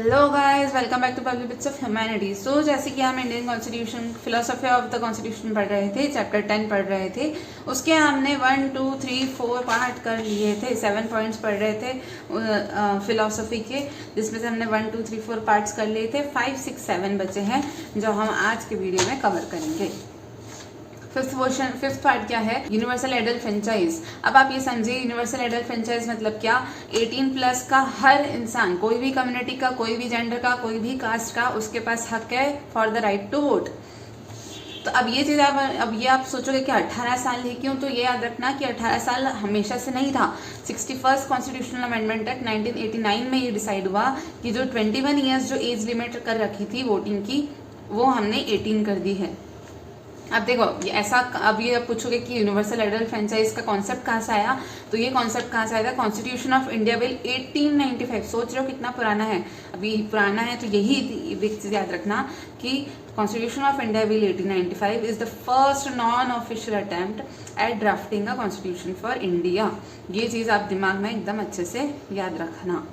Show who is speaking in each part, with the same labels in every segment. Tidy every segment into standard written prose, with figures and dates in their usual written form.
Speaker 1: Hello guys, welcome back to public bits of humanities. तो जैसे कि हम Indian constitution philosophy of the constitution पढ़ रहे थे, चैप्टर 10 पढ़ रहे थे। उसके हमने 1, 2, 3, 4 पार्ट कर लिए थे, 7 पॉइंट्स पढ़ रहे थे फिलोसफी के, जिसमें से हमने 1, 2, 3, 4 पार्ट्स कर लिए थे। 5, 6, 7 बचे हैं जो हम आज के वीडियो में कवर करेंगे। फिफ्थ पार्ट क्या है? Universal adult franchise. अब आप ये समझिए, यूनिवर्सल एडल्ट फ्रेंचाइज मतलब क्या? 18+ का हर इंसान, कोई भी कम्युनिटी का, कोई भी जेंडर का, कोई भी कास्ट का, उसके पास हक है for the right to vote. तो अब ये चीज अब ये आप सोचोगे कि 18 साल ही क्यों? तो ये याद रखना कि 18 साल हमेशा से नहीं था। 61st कॉन्स्टिट्यूशनल अमेंडमेंट एक्ट 1989 में ये डिसाइड हुआ कि जो 21 ईयर्स जो एज लिमिट कर रखी थी वोटिंग की, वो हमने 18 कर दी है। अब देखो ऐसा, अब ये पूछोगे कि यूनिवर्सल एडल्ट फ्रेंचाइज का कॉन्सेप्ट कहाँ से आया, तो ये कॉन्सेप्ट कहाँ से आया था? Constitution of India bill 1895। सोच रहे हो कितना पुराना है? अभी पुराना है तो यही चीज याद रखना कि constitution of India bill 1895 is the first non official attempt at drafting a constitution for India. ये चीज आप दिमाग में एकदम अच्छे से याद रखना।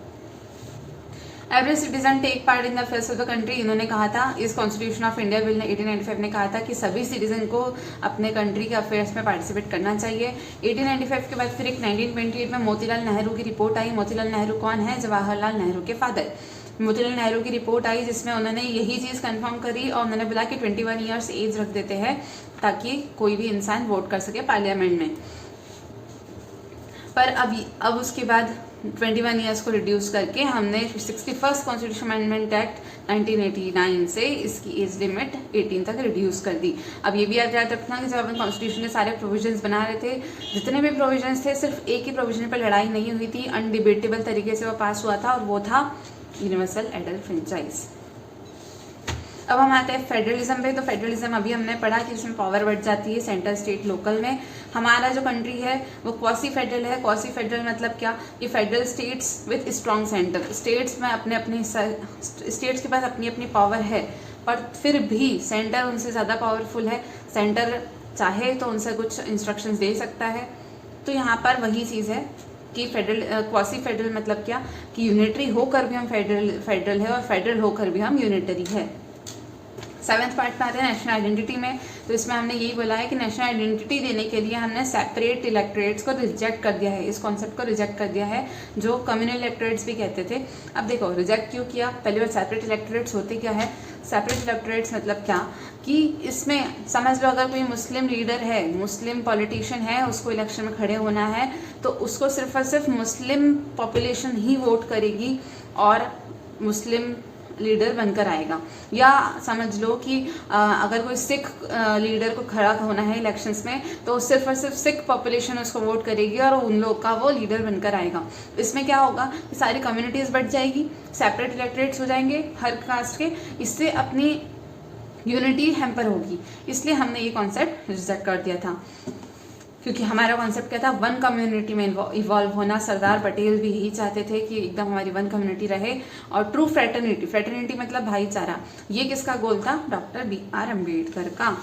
Speaker 1: Every citizen take part in the affairs of the country. इन्होंने कहा था, इस कॉन्स्टिट्यूशन ऑफ इंडिया बिल ने 1895 ने कहा था कि सभी सिटीजन को अपने कंट्री के अफेयर्स में पार्टिसिपेट करना चाहिए। 1895 के बाद फिर एक 1928 में मोतीलाल नेहरू की रिपोर्ट आई। मोतीलाल नेहरू कौन है? जवाहरलाल नेहरू के फादर। मोतीलाल नेहरू की रिपोर्ट आई जिसमें उन्होंने यही चीज कंफर्म करी और उन्होंने बोला कि 21 ईयर्स एज रख देते हैं ताकि कोई भी इंसान वोट कर सके पार्लियामेंट में। पर अब उसके बाद 21 ईयर्स को रिड्यूस करके हमने 61st कॉन्स्टिट्यूशन अमेंडमेंट एक्ट 1989 से इसकी एज लिमिट 18 तक रिड्यूस कर दी। अब ये भी याद रखना कि जब अपन कॉन्स्टिट्यूशन के सारे प्रोविजंस बना रहे थे, जितने भी प्रोविजंस थे, सिर्फ एक ही प्रोविजन पर लड़ाई नहीं हुई थी, अनडिबेटेबल तरीके से वो पास हुआ था और वो था यूनिवर्सल एडल्ट फ्रेंचाइज। अब हम आते हैं फेडरलिज्म पे। तो फेडरलिज्म अभी हमने पढ़ा कि इसमें पावर बढ़ जाती है सेंटर, स्टेट, लोकल में। हमारा जो कंट्री है वो क्वासी फेडरल है। क्वासी फेडरल मतलब क्या? कि federal states with strong centre. States में अपने स्टेट्स के पास अपनी अपनी पावर है, पर फिर भी सेंटर उनसे ज़्यादा पावरफुल है। सेंटर चाहे तो उनसे कुछ इंस्ट्रक्शंस दे सकता है। तो यहाँ पर वही चीज़ है कि क्वासी फेडरल मतलब क्या? कि यूनिटरी होकर भी हम फेडरल है और फेडरल होकर भी हम यूनिटरी है। 7th पार्ट में आते हैं नेशनल आइडेंटिटी में। तो इसमें हमने यही बोला है कि नेशनल आइडेंटिटी देने के लिए हमने सेपरेट इलेक्टोरेट्स को रिजेक्ट कर दिया है, इस कॉन्सेप्ट को रिजेक्ट कर दिया है जो कम्युनल इलेक्टोरेट्स भी कहते थे। अब देखो रिजेक्ट क्यों किया? पहले बार सेपरेट इलेक्टोरेट्स होते क्या है? सेपरेट इलेक्टोरेट्स मतलब क्या कि इसमें समझ लो अगर कोई मुस्लिम लीडर है, मुस्लिम पॉलिटिशियन है, उसको इलेक्शन में खड़े होना है तो उसको सिर्फ और सिर्फ मुस्लिम पॉपुलेशन ही वोट करेगी और मुस्लिम लीडर बनकर आएगा। या समझ लो कि अगर कोई सिख लीडर को खड़ा होना है इलेक्शंस में तो सिर्फ और सिर्फ सिख पॉपुलेशन उसको वोट करेगी और उन लोग का वो लीडर बनकर आएगा। इसमें क्या होगा कि सारी कम्युनिटीज बढ़ जाएगी, सेपरेट इलेक्टोरेट्स हो जाएंगे हर कास्ट के, इससे अपनी यूनिटी हैम्पर होगी। इसलिए हमने ये कॉन्सेप्ट रिजेक्ट कर दिया था, क्योंकि हमारा कॉन्सेप्ट क्या था? वन कम्युनिटी में इवॉल्व होना। सरदार पटेल भी यही चाहते थे कि एकदम हमारी वन कम्युनिटी रहे और ट्रू फ्रेटर्निटी। फ्रेटर्निटी मतलब भाईचारा। ये किसका गोल था? डॉक्टर BR अम्बेडकर का।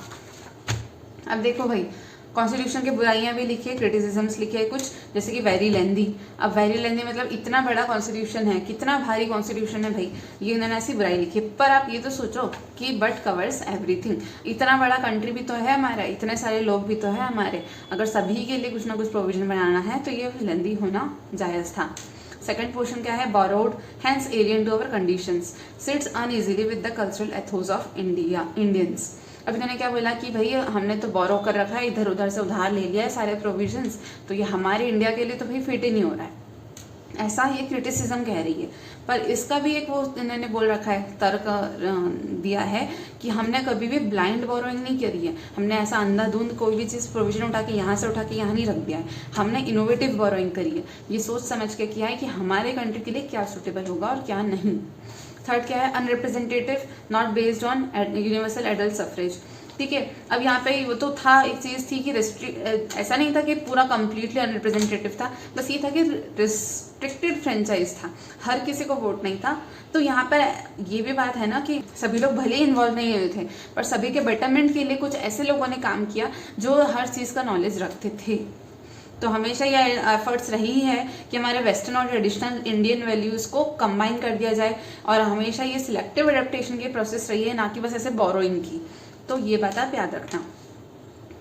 Speaker 1: अब देखो भाई, कॉन्स्टिट्यूशन की बुराइयां भी लिखी है, क्रिटिसिजम्स लिखे है कुछ, जैसे कि वेरी लेंदी। अब वेरी लेंदी मतलब इतना बड़ा कॉन्स्टिट्यूशन है, कितना भारी कॉन्स्टिट्यूशन है भाई, ये उन्होंने ऐसी बुराई लिखी है। पर आप ये तो सोचो कि बट कवर्स एवरीथिंग। इतना बड़ा कंट्री भी तो है हमारा, इतने सारे लोग भी तो है हमारे, अगर सभी के लिए कुछ ना कुछ प्रोविजन बनाना है तो ये लेंदी होना जायज़ था। सेकंड पोर्शन क्या है? Borrowed, hence alien to our conditions, sits uneasily with the cultural ethos of Indians. अब इन्होंने क्या बोला कि भाई हमने तो बोरो कर रखा है, इधर उधर से उधार ले लिया है सारे प्रोविजंस, तो ये हमारे इंडिया के लिए तो भाई फिट ही नहीं हो रहा है। ऐसा ये क्रिटिसिज्म कह रही है। पर इसका भी एक वो इन्होंने बोल रखा है, तर्क दिया है कि हमने कभी भी ब्लाइंड बोरोइंग नहीं करी है। हमने ऐसा अंधाधुंध कोई भी चीज़ प्रोविजन उठा के यहाँ से उठा के यहाँ नहीं रख दिया है। हमने इनोवेटिव बोरोइंग करी है, ये सोच समझ के किया है कि हमारे कंट्री के लिए क्या सूटेबल होगा और क्या नहीं। थर्ड क्या है? Unrepresentative, not based on universal adult suffrage. ठीक है, अब यहाँ पे वो तो था, एक चीज थी कि ऐसा नहीं था कि पूरा कंप्लीटली अनरिप्रेजेंटेटिव था, बस ये था कि रिस्ट्रिक्टेड फ्रेंचाइज था, हर किसी को वोट नहीं था। तो यहाँ पर ये भी बात है ना कि सभी लोग भले ही इन्वॉल्व नहीं हुए थे, पर सभी के बेटरमेंट के लिए कुछ ऐसे लोगों ने काम किया जो हर चीज का नॉलेज रखते थे। तो हमेशा ये एफर्ट्स रही है कि हमारे वेस्टर्न और ट्रेडिशनल इंडियन वैल्यूज को कंबाइन कर दिया जाए, और हमेशा ये सिलेक्टिव एडेप्टेशन की प्रोसेस रही है, ना कि बस ऐसे बोरोइंग की। तो ये बात आप याद रखना।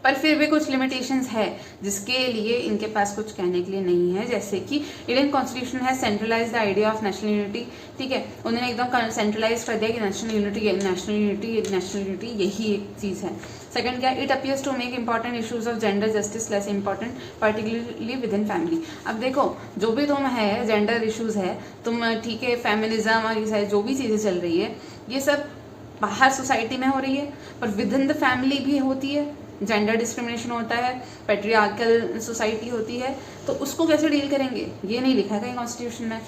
Speaker 1: पर फिर भी कुछ लिमिटेशंस है जिसके लिए इनके पास कुछ कहने के लिए नहीं है, जैसे कि इंडियन कॉन्स्टिट्यूशन है centralise the idea of national unity. ठीक है, उन्होंने एकदम सेंट्रलाइज कर दिया कि नेशनल यूनिटी यही एक चीज़ है। सेकंड क्या, it appears to make important issues of gender justice less important particularly within family. अब देखो, जो भी तुम है जेंडर इश्यूज है, तुम ठीक है फेमिनिज्म और ये जो भी चीज़ें चल रही है, ये सब बाहर सोसाइटी में हो रही है, पर विद इन द फैमिली भी होती है। जेंडर डिस्क्रिमिनेशन होता है, पैट्रियार्कल सोसाइटी होती है, तो उसको कैसे डील करेंगे, ये नहीं लिखा है कहीं कॉन्स्टिट्यूशन में।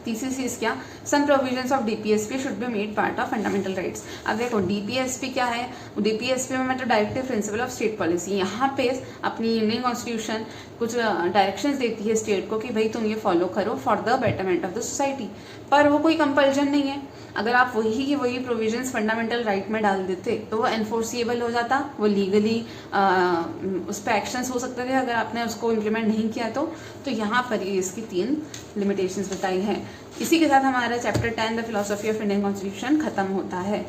Speaker 1: तीसरी चीज क्या, some provisions of DPSP should be made part of fundamental rights. अब देखो डीपीएसपी क्या है, डीपीएसपी में मतलब directive principle of state policy. यहाँ पे अपनी इंडियन कॉन्स्टिट्यूशन कुछ डायरेक्शंस देती है स्टेट को कि भाई तुम ये फॉलो करो for the betterment of the society, पर वो कोई कंपल्जन नहीं है। अगर आप वही की वही प्रोविजंस फंडामेंटल राइट में डाल देते तो वो एनफोर्सिएबल हो जाता, वो लीगली उस पर एक्शंस हो सकते थे अगर आपने उसको इम्प्लीमेंट नहीं किया तो यहाँ पर ये इसकी 3 लिमिटेशंस बताई हैं। इसी के साथ हमारा chapter 10 the philosophy of Indian constitution खत्म होता है।